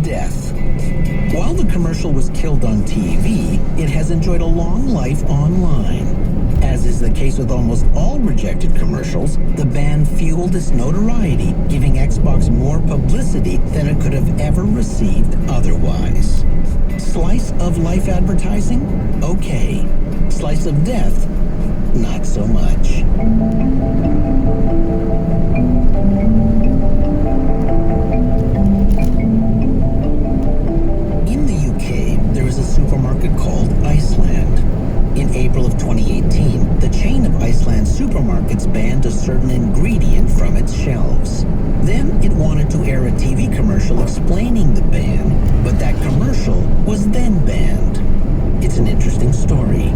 death. While the commercial was killed on TV, it has enjoyed a long life online. As is the case with almost all rejected commercials, the ban fueled its notoriety, giving Xbox more publicity than it could have ever received otherwise. Slice of life advertising? Okay. Slice of death? Not so much. In the UK, there is a supermarket called Iceland. In April of 2018, the chain of Iceland supermarkets banned a certain ingredient from its shelves. Then it wanted to air a TV commercial explaining the ban, but that commercial was then banned. It's an interesting story.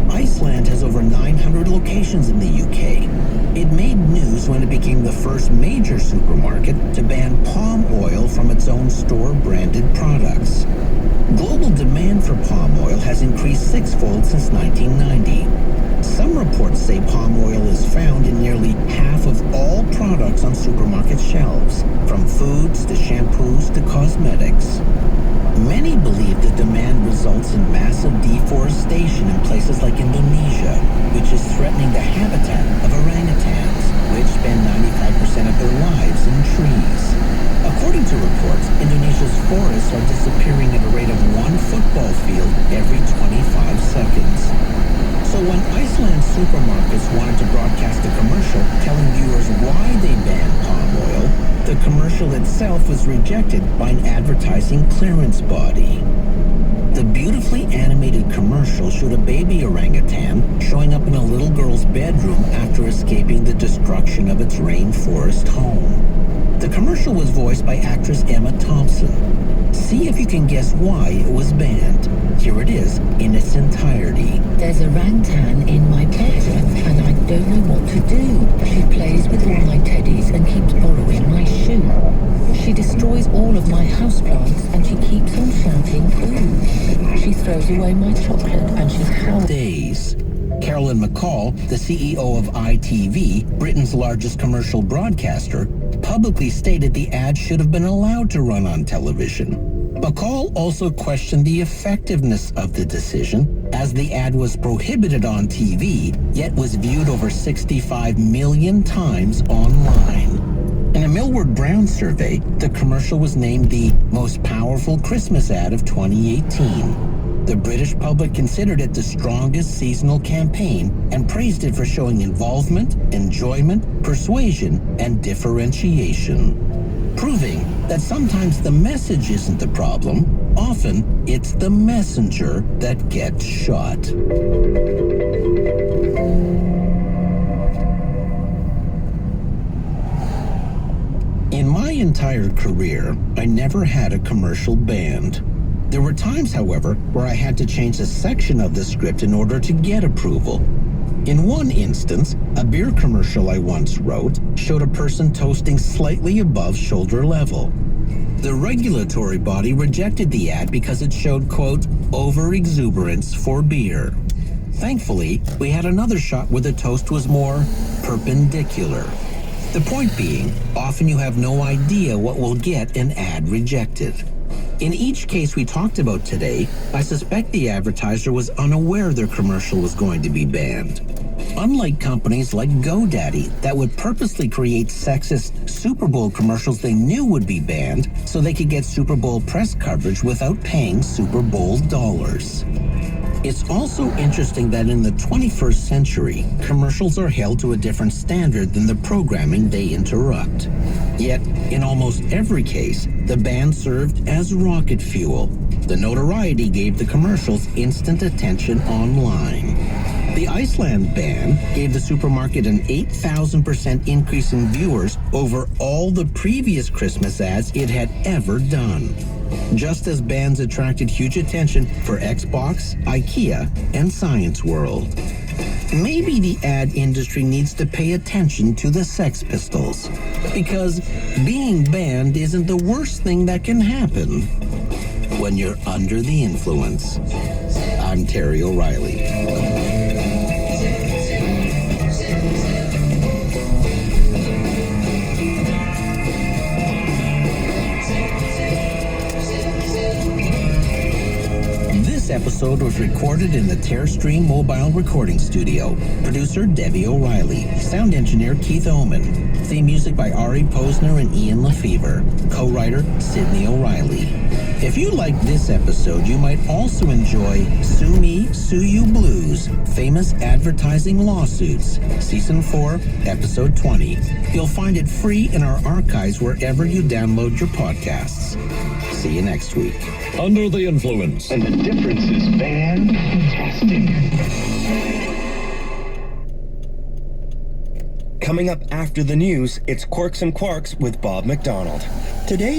Iceland has over 900 locations in the UK. It made news when it became the first major supermarket to ban palm oil from its own store-branded products. Global demand for palm oil has increased sixfold since 1990. Some reports say palm oil is found in nearly half of all products on supermarket shelves, from foods to shampoos to cosmetics. Many believe the demand results in massive deforestation in places like Indonesia, which is threatening the habitat of orangutans, which spend 95% of their lives in trees. According to reports, Indonesia's forests are disappearing at a rate of 1 football field every 25 seconds. So when Iceland supermarkets wanted to broadcast a commercial telling viewers why they banned palm oil, the commercial itself was rejected by an advertising clearance body. The beautifully animated commercial showed a baby orangutan showing up in a little girl's bedroom after escaping the destruction of its rainforest home. The commercial was voiced by actress Emma Thompson. See if you can guess why it was banned. Here it is in its entirety. There's a orangutan in my bedroom and I don't know what to do. She plays with all my teddies and keeps borrowing my shoe. She destroys all of my houseplants and she keeps on shouting ooh. She throws away my chocolate and she howls. Days. Carolyn McCall, the CEO of ITV, Britain's largest commercial broadcaster, publicly stated the ad should have been allowed to run on television. McCall also questioned the effectiveness of the decision, as the ad was prohibited on TV, yet was viewed over 65 million times online. In a Millward Brown survey, the commercial was named the most powerful Christmas ad of 2018. The British public considered it the strongest seasonal campaign and praised it for showing involvement, enjoyment, persuasion, and differentiation. Proving that sometimes the message isn't the problem, often it's the messenger that gets shot. In my entire career, I never had a commercial banned. There were times, however, where I had to change a section of the script in order to get approval. In one instance, a beer commercial I once wrote showed a person toasting slightly above shoulder level. The regulatory body rejected the ad because it showed, quote, over-exuberance for beer. Thankfully, we had another shot where the toast was more perpendicular. The point being, often you have no idea what will get an ad rejected. In each case we talked about today, I suspect the advertiser was unaware their commercial was going to be banned. Unlike companies like GoDaddy that would purposely create sexist Super Bowl commercials they knew would be banned so they could get Super Bowl press coverage without paying Super Bowl dollars. It's also interesting that in the 21st century, commercials are held to a different standard than the programming they interrupt. Yet, in almost every case, the ban served as rocket fuel. The notoriety gave the commercials instant attention online. The Iceland ban gave the supermarket an 8,000% increase in viewers over all the previous Christmas ads it had ever done. Just as bans attracted huge attention for Xbox, IKEA, and Science World. Maybe the ad industry needs to pay attention to the Sex Pistols, because being banned isn't the worst thing that can happen when you're under the influence. I'm Terry O'Reilly. episode was recorded in the Terrestream Mobile Recording Studio. Producer Debbie O'Reilly. Sound engineer Keith Oman. Theme music by Ari Posner and Ian Lefevre. Co-writer Sydney O'Reilly. If you liked this episode, you might also enjoy Sue Me, Sue You Blues, Famous Advertising Lawsuits, Season 4, Episode 20. You'll find it free in our archives wherever you download your podcasts. See you next week. Under the Influence. And the difference is fantastic. Coming up after the news, it's Quirks and Quarks with Bob McDonald. Today